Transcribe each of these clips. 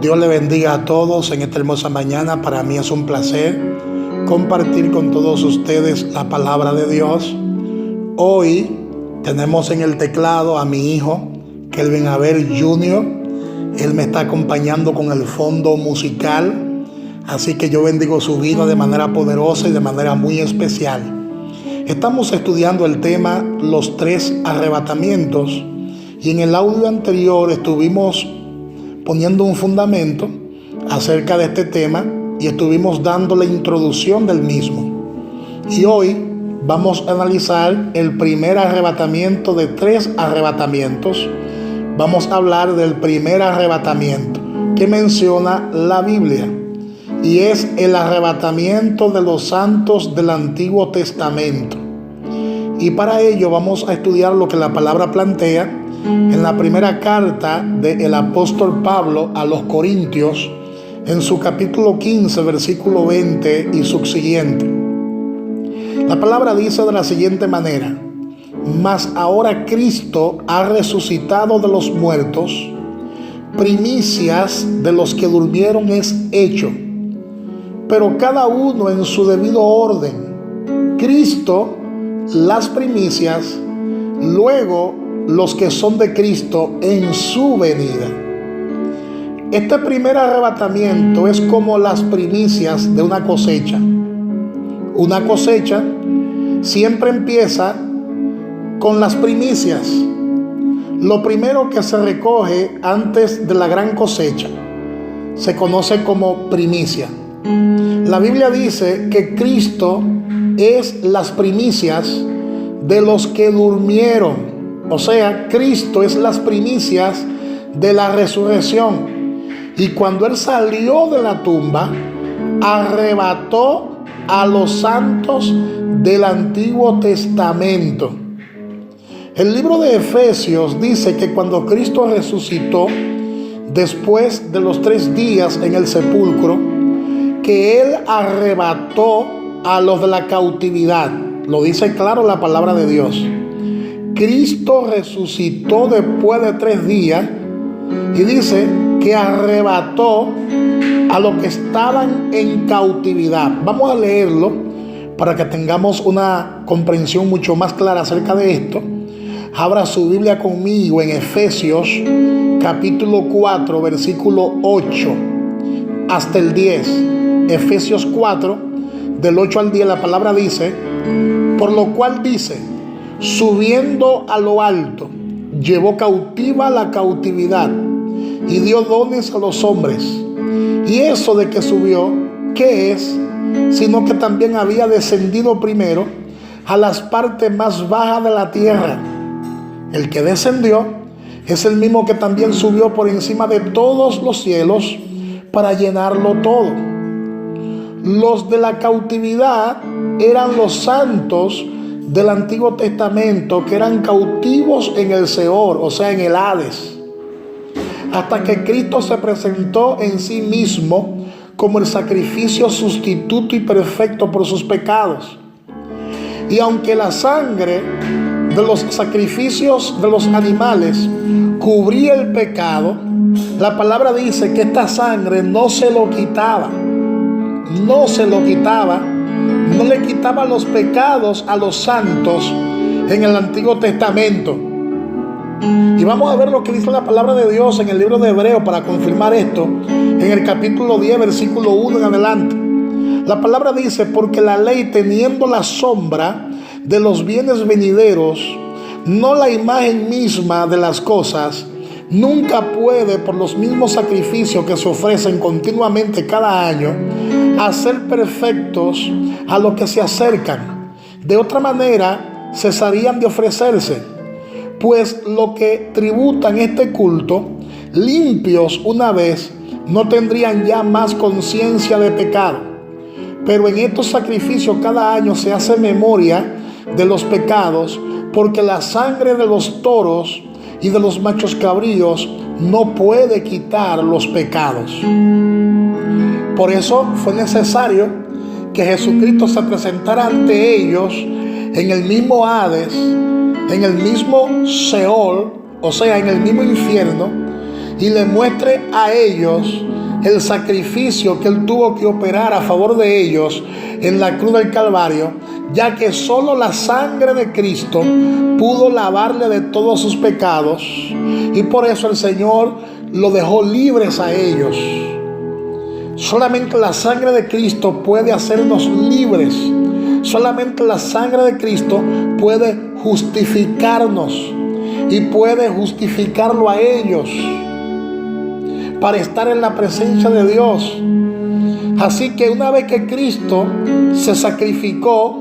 Dios le bendiga a todos en esta hermosa mañana. Para mí es un placer compartir con todos ustedes la palabra de Dios. Hoy tenemos en el teclado a mi hijo, Kelvin Abel Jr. Él me está acompañando con el fondo musical. Así que yo bendigo su vida de manera poderosa y de manera muy especial. Estamos estudiando el tema los 3 arrebatamientos. Y en el audio anterior estuvimos poniendo un fundamento acerca de este tema y estuvimos dando la introducción del mismo. Y hoy vamos a analizar el primer arrebatamiento de 3 arrebatamientos. Vamos a hablar del primer arrebatamiento que menciona la Biblia, y es el arrebatamiento de los santos del Antiguo Testamento. Y para ello vamos a estudiar lo que la palabra plantea en la primera carta del apóstol Pablo a los Corintios, en su capítulo 15, versículo 20 y subsiguiente. La palabra dice de la siguiente manera: mas ahora Cristo ha resucitado de los muertos, primicias de los que durmieron es hecho, pero cada uno en su debido orden. Cristo las primicias, luego los que son de Cristo en su venida. Este primer arrebatamiento es como las primicias de una cosecha. Una cosecha siempre empieza con las primicias, lo primero que se recoge antes de la gran cosecha se conoce como primicia. La Biblia dice que Cristo es las primicias de los que durmieron. O sea, Cristo es las primicias de la resurrección. Y cuando Él salió de la tumba, arrebató a los santos del Antiguo Testamento. El libro de Efesios dice que cuando Cristo resucitó, después de los 3 días en el sepulcro, que Él arrebató a los de la cautividad. Lo dice claro la palabra de Dios. Cristo resucitó después de 3 días y dice que arrebató a los que estaban en cautividad. Vamos a leerlo para que tengamos una comprensión mucho más clara acerca de esto. Abra su Biblia conmigo en Efesios capítulo 4, versículo 8 hasta el 10. Efesios 4, del 8 al 10, la palabra dice: por lo cual dice, subiendo a lo alto, llevó cautiva la cautividad y dio dones a los hombres. Y eso de que subió, ¿qué es? Sino que también había descendido primero a las partes más bajas de la tierra. El que descendió es el mismo que también subió por encima de todos los cielos para llenarlo todo. Los de la cautividad eran los santos del Antiguo Testamento, que eran cautivos en el Seol, o sea, en el Hades, hasta que Cristo se presentó en sí mismo como el sacrificio sustituto y perfecto por sus pecados. Y aunque la sangre de los sacrificios de los animales cubría el pecado, la palabra dice que esta sangre no se lo quitaba, no le quitaba los pecados a los santos en el Antiguo Testamento. Y vamos a ver lo que dice la palabra de Dios en el libro de Hebreos para confirmar esto, en el capítulo 10, versículo 1 en adelante. La palabra dice: porque la ley, teniendo la sombra de los bienes venideros, no la imagen misma de las cosas, nunca puede, por los mismos sacrificios que se ofrecen continuamente cada año, hacer perfectos a los que se acercan. De otra manera cesarían de ofrecerse, pues lo que tributan este culto, limpios una vez, no tendrían ya más conciencia de pecado. Pero en estos sacrificios cada año se hace memoria de los pecados, porque la sangre de los toros y de los machos cabríos no puede quitar los pecados. Por eso fue necesario que Jesucristo se presentara ante ellos en el mismo Hades, en el mismo Seol, o sea, en el mismo infierno, y le muestre a ellos el sacrificio que Él tuvo que operar a favor de ellos en la cruz del Calvario, ya que solo la sangre de Cristo pudo lavarle de todos sus pecados, y por eso el Señor lo dejó libres a ellos. Solamente la sangre de Cristo puede hacernos libres. Solamente la sangre de Cristo puede justificarnos y puede justificarlo a ellos para estar en la presencia de Dios. Así que una vez que Cristo se sacrificó,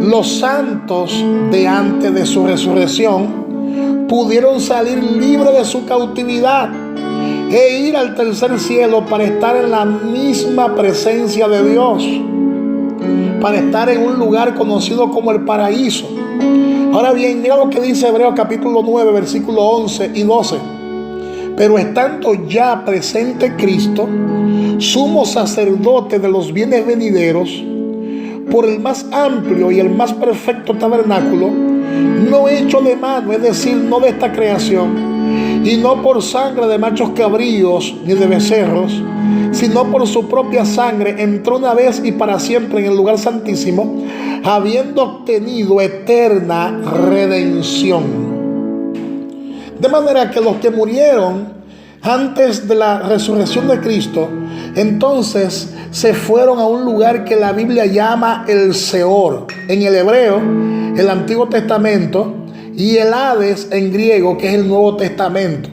los santos de antes de su resurrección pudieron salir libres de su cautividad e ir al tercer cielo para estar en la misma presencia de Dios, para estar en un lugar conocido como el paraíso. Ahora bien, mira lo que dice Hebreos capítulo 9, versículos 11 y 12. Pero estando ya presente Cristo, sumo sacerdote de los bienes venideros, por el más amplio y el más perfecto tabernáculo, no hecho de mano, es decir, no de esta creación, y no por sangre de machos cabríos ni de becerros, sino por su propia sangre, entró una vez y para siempre en el lugar santísimo, habiendo obtenido eterna redención. De manera que los que murieron antes de la resurrección de Cristo, entonces se fueron a un lugar que la Biblia llama el Seor en el hebreo, el Antiguo Testamento, y el Hades en griego, que es el Nuevo Testamento.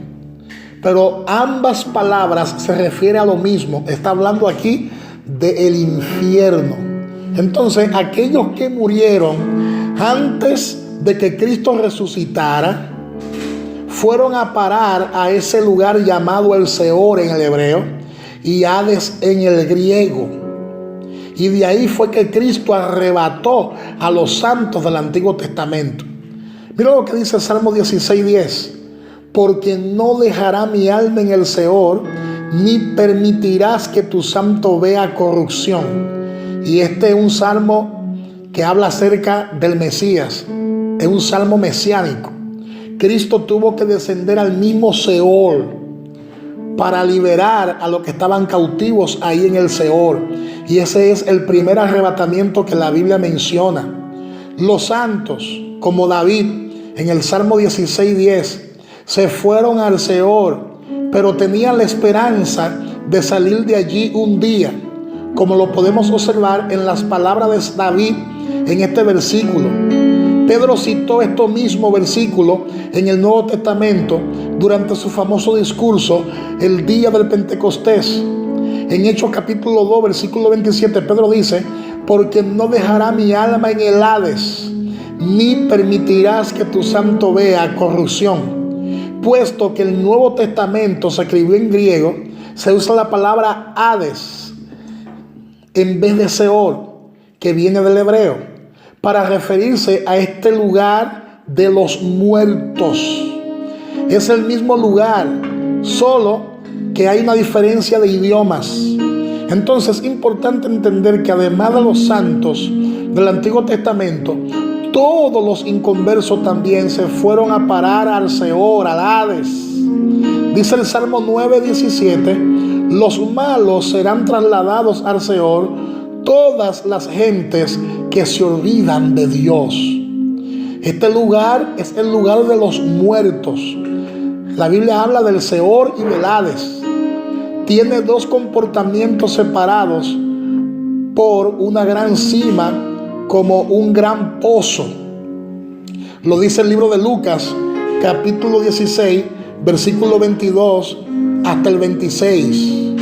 Pero ambas palabras se refieren a lo mismo. Está hablando aquí del infierno. Entonces, aquellos que murieron antes de que Cristo resucitara fueron a parar a ese lugar llamado el Seor en el hebreo y Hades en el griego. Y de ahí fue que Cristo arrebató a los santos del Antiguo Testamento. Mira lo que dice Salmo 16:10. Porque no dejará mi alma en el Seor, ni permitirás que tu santo vea corrupción. Y este es un salmo que habla acerca del Mesías. Es un salmo mesiánico. Cristo tuvo que descender al mismo Seol para liberar a los que estaban cautivos ahí en el Seol. Y ese es el primer arrebatamiento que la Biblia menciona. Los santos, como David, en el Salmo 16:10, se fueron al Seol, pero tenían la esperanza de salir de allí un día, como lo podemos observar en las palabras de David en este versículo. Pedro citó estos mismos versículos en el Nuevo Testamento durante su famoso discurso el día del Pentecostés. En Hechos capítulo 2, versículo 27, Pedro dice: porque no dejará mi alma en el Hades, ni permitirás que tu santo vea corrupción. Puesto que el Nuevo Testamento se escribió en griego, se usa la palabra Hades en vez de Seol, que viene del hebreo, para referirse a este lugar de los muertos. Es el mismo lugar, solo que hay una diferencia de idiomas. Entonces es importante entender que además de los santos del Antiguo Testamento, todos los inconversos también se fueron a parar al Seor, al Hades. Dice el Salmo 9:17: los malos serán trasladados al Seor, todas las gentes que se olvidan de Dios. Este lugar es el lugar de los muertos. La Biblia habla del Seor y del Hades. Tiene dos comportamientos separados por una gran cima, como un gran pozo. Lo dice el libro de Lucas, capítulo 16, versículo 22 hasta el 26.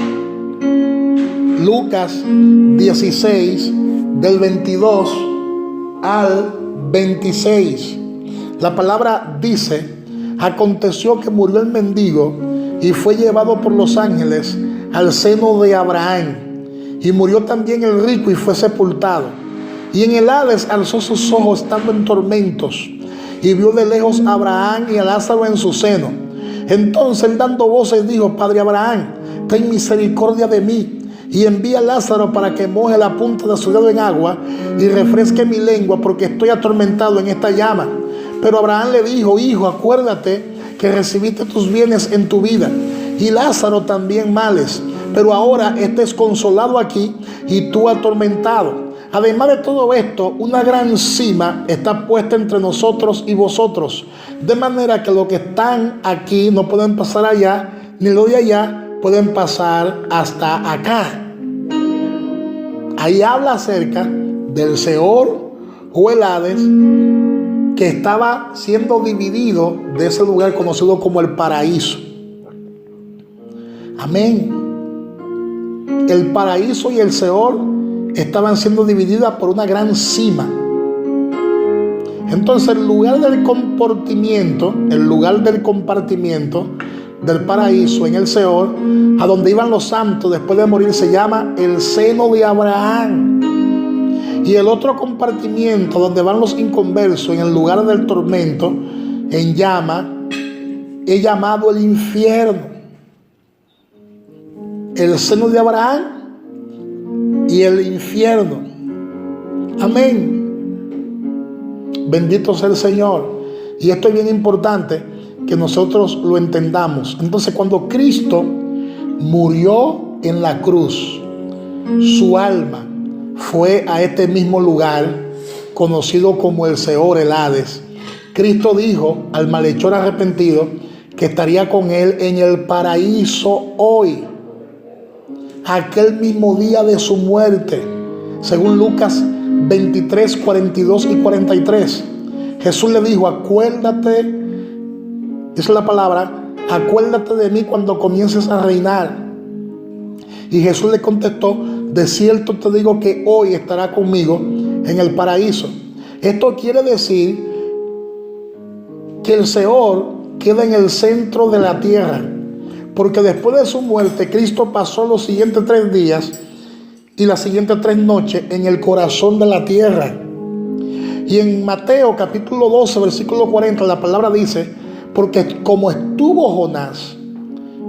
Lucas 16, del 22 al 26. La palabra dice: aconteció que murió el mendigo y fue llevado por los ángeles al seno de Abraham. Y murió también el rico y fue sepultado. Y en el Hades alzó sus ojos estando en tormentos, y vio de lejos a Abraham y a Lázaro en su seno. Entonces él, dando voces, dijo: Padre Abraham, ten misericordia de mí, y envía a Lázaro para que moje la punta de su dedo en agua y refresque mi lengua, porque estoy atormentado en esta llama. Pero Abraham le dijo: Hijo, acuérdate que recibiste tus bienes en tu vida, y Lázaro también males. pero ahora este es consolado aquí y tú atormentado. Además de todo esto, una gran cima está puesta entre nosotros y vosotros, de manera que los que están aquí no pueden pasar allá, ni los de allá pueden pasar hasta acá. Ahí habla acerca del Seol o el Hades, que estaba siendo dividido de ese lugar conocido como el paraíso. Amén. El paraíso y el Seol estaban siendo divididas por una gran cima. Entonces el lugar del compartimiento del paraíso en el Seol, a donde iban los santos después de morir, se llama el seno de Abraham. Y el otro compartimiento donde van los inconversos en el lugar del tormento, en llama, es llamado el infierno. El seno de Abraham y el infierno. Amén. Bendito sea el Señor. Y esto es bien importante que nosotros lo entendamos. Entonces, cuando Cristo murió en la cruz, su alma fue a este mismo lugar conocido como el Seol, el Hades. Cristo dijo al malhechor arrepentido que estaría con él en el paraíso hoy, aquel mismo día de su muerte, según Lucas 23, 42 y 43. Jesús le dijo: acuérdate, dice la palabra, acuérdate de mí cuando comiences a reinar. Y Jesús le contestó: de cierto te digo que hoy estará conmigo en el paraíso. Esto quiere decir que el Seol queda en el centro de la tierra, porque después de su muerte Cristo pasó los siguientes 3 días y las siguientes 3 noches en el corazón de la tierra. Y en Mateo capítulo 12 versículo 40 la palabra dice: porque como estuvo Jonás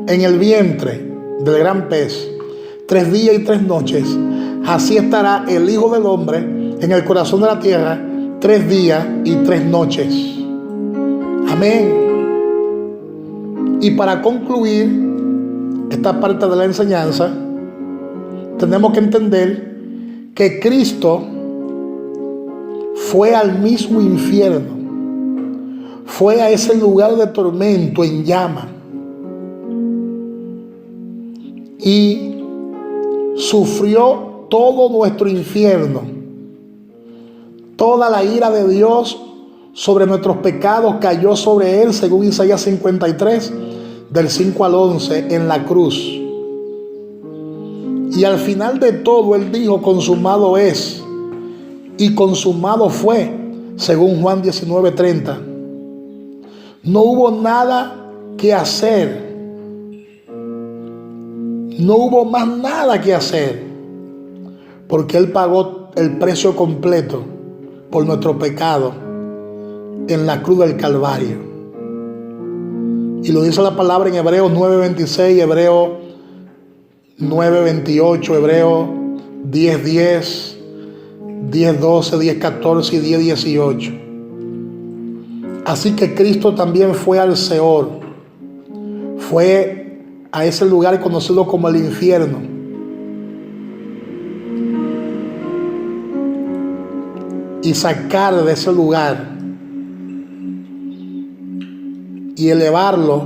en el vientre del gran pez 3 días y 3 noches, así estará el Hijo del Hombre en el corazón de la tierra 3 días y 3 noches. Amén. Y para concluir esta parte de la enseñanza, tenemos que entender que Cristo fue al mismo infierno, fue a ese lugar de tormento en llama, y sufrió todo nuestro infierno, toda la ira de Dios sobre nuestros pecados cayó sobre él, según Isaías 53 del 5 al 11 en la cruz. Y al final de todo él dijo: consumado es, y consumado fue, según Juan 19:30. No hubo nada que hacer. No hubo más nada que hacer, porque él pagó el precio completo por nuestro pecado en la cruz del Calvario. Y lo dice la palabra en Hebreos 9:26, Hebreos 9:28, Hebreos 10:10, 10:12, 10:14 y 10:18. Así que Cristo también fue al Seol, fue a ese lugar conocido como el infierno, y sacar de ese lugar y elevarlo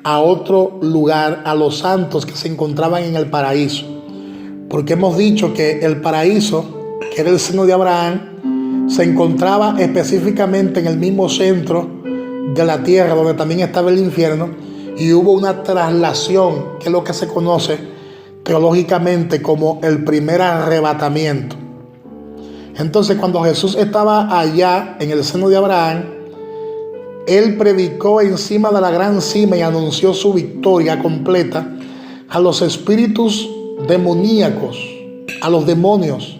a otro lugar, a los santos que se encontraban en el paraíso. Porque hemos dicho que el paraíso, que era el seno de Abraham, se encontraba específicamente en el mismo centro de la tierra donde también estaba el infierno, y hubo una traslación, que es lo que se conoce teológicamente como el primer arrebatamiento. Entonces, cuando Jesús estaba allá en el seno de Abraham, él predicó encima de la gran cima y anunció su victoria completa a los espíritus demoníacos, a los demonios,